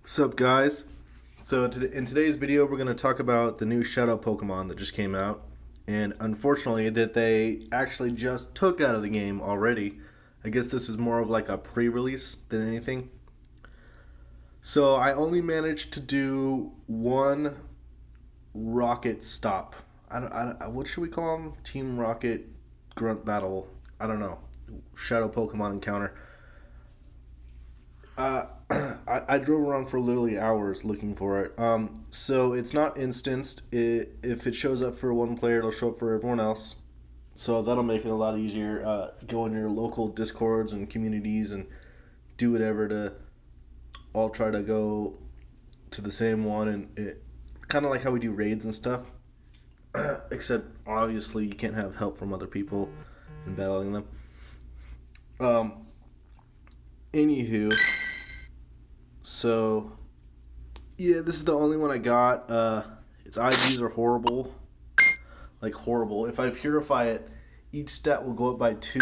What's up, guys? So in today's video, we're going to talk about the new Shadow Pokemon that just came out, and unfortunately that they actually just took out of the game already. I guess this is more of like a pre-release than anything. So I only managed to do one Rocket stop. What should we call them? Team Rocket Grunt Battle. I don't know. Shadow Pokemon encounter. I drove around for literally hours looking for it. So it's not instanced. If it shows up for one player, it'll show up for everyone else. So that'll make it a lot easier. Go in your local discords and communities and do whatever to all try to go to the same one. And it kind of like how we do raids and stuff. Except obviously you can't have help from other people in battling them. Anywho. So, yeah, this is the only one I got. Its IVs are horrible. Like, horrible. If I purify it, each stat will go up by 2.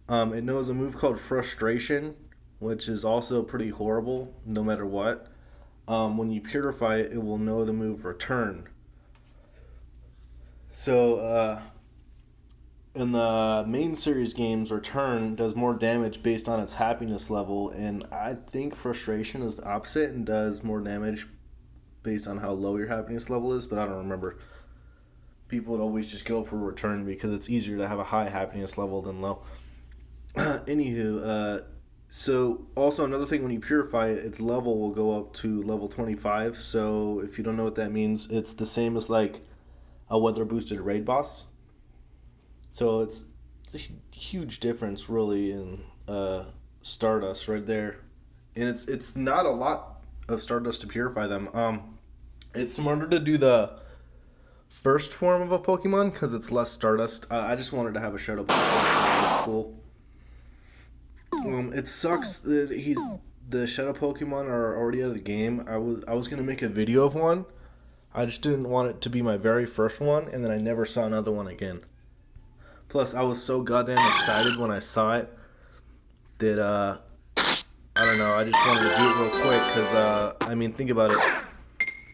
It knows a move called Frustration, which is also pretty horrible, no matter what. When you purify it, it will know the move Return. So, in the main series games, Return does more damage based on its happiness level, and I think Frustration is the opposite and does more damage based on how low your happiness level is, but I don't remember. People would always just go for Return because it's easier to have a high happiness level than low. Anywho, so also another thing, when you purify it, its level will go up to level 25, so if you don't know what that means, it's the same as like a weather boosted raid boss. So it's a huge difference, really, in Stardust right there, and it's not a lot of Stardust to purify them. It's smarter to do the first form of a Pokemon because it's less Stardust. I just wanted to have a Shadow Pokemon. It's cool. It sucks that the Shadow Pokemon are already out of the game. I was gonna make a video of one. I just didn't want it to be my very first one, and then I never saw another one again. Plus, I was so goddamn excited when I saw it that, I don't know, I just wanted to do it real quick because, think about it.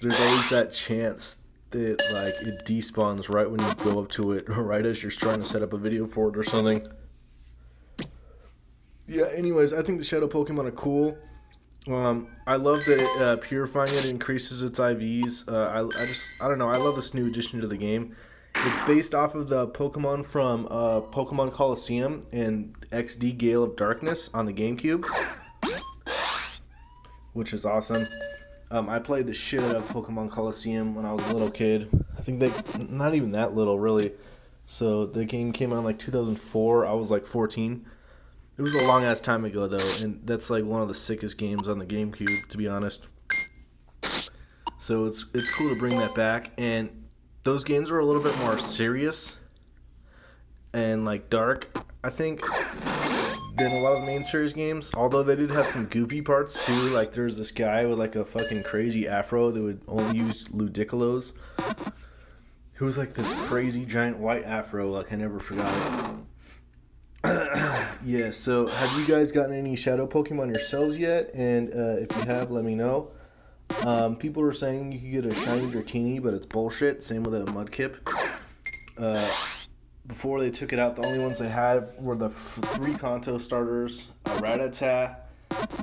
There's always that chance that, like, it despawns right when you go up to it, or right as you're trying to set up a video for it or something. Yeah, anyways, I think the Shadow Pokemon are cool. I love that purifying it increases its IVs. I don't know, I love this new addition to the game. It's based off of the Pokemon from Pokemon Coliseum and XD Gale of Darkness on the GameCube, which is awesome. I played the shit out of Pokemon Coliseum when I was a little kid. I think not even that little, really. So the game came out in like 2004. I was like 14. It was a long ass time ago though, and that's like one of the sickest games on the GameCube, to be honest. So it's cool to bring that back, and those games were a little bit more serious and like dark, I think, than a lot of the main series games. Although they did have some goofy parts too. Like there's this guy with like a fucking crazy afro that would only use Ludicolo's. Who was like this crazy giant white afro. Like I never forgot it. Yeah. So have you guys gotten any Shadow Pokemon yourselves yet? And if you have, let me know. People are saying you could get a shiny Dratini, but it's bullshit. Same with a Mudkip. Before they took it out, the only ones they had were the 3 Kanto starters, a Rattata,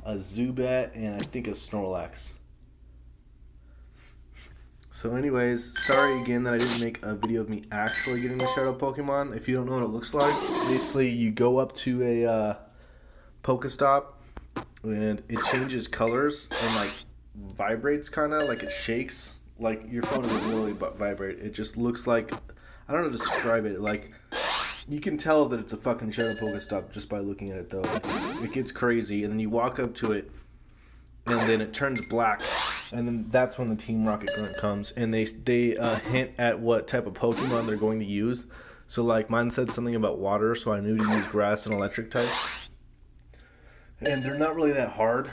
a Zubat, and I think a Snorlax. So anyways, sorry again that I didn't make a video of me actually getting the Shadow Pokemon. If you don't know what it looks like, basically you go up to a Pokestop, and it changes colors and like vibrates, kind of like it shakes. Like your phone doesn't really vibrate. It just looks like, I don't know how to describe it. Like you can tell that it's a fucking Shadow Pokestop just by looking at it though. Like it gets crazy, and then you walk up to it, and then it turns black, and then that's when the Team Rocket Grunt comes, and they hint at what type of Pokemon they're going to use. So like mine said something about water, so I knew to use grass and electric types. And they're not really that hard.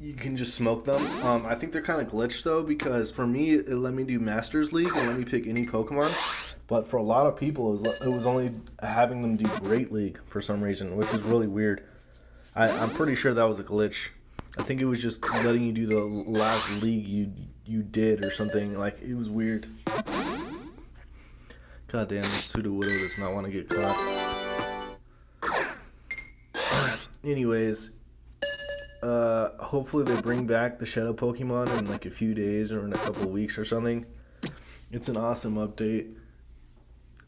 You can just smoke them. I think they're kind of glitched though, because for me it let me do Masters League and let me pick any Pokemon, but for a lot of people it was only having them do Great League for some reason, which is really weird. I'm pretty sure that was a glitch. I think it was just letting you do the last league you did or something. Like, it was weird. God damn, this Sudowoodo does not want to get caught. Anyways, hopefully they bring back the Shadow Pokemon in like a few days or in a couple weeks or something. It's an awesome update.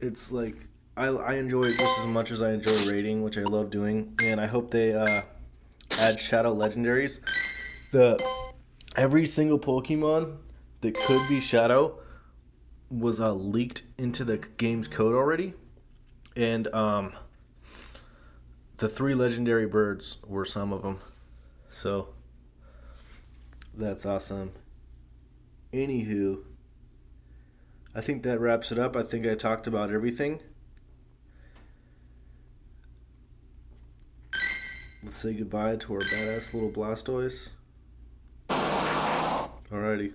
It's like, I enjoy it just as much as I enjoy raiding, which I love doing, and I hope they add Shadow Legendaries. Every single Pokemon that could be Shadow was leaked into the game's code already, and the 3 legendary birds were some of them. So that's awesome. Anywho, I think that wraps it up. I think I talked about everything. Let's say goodbye to our badass little Blastoise. Alrighty.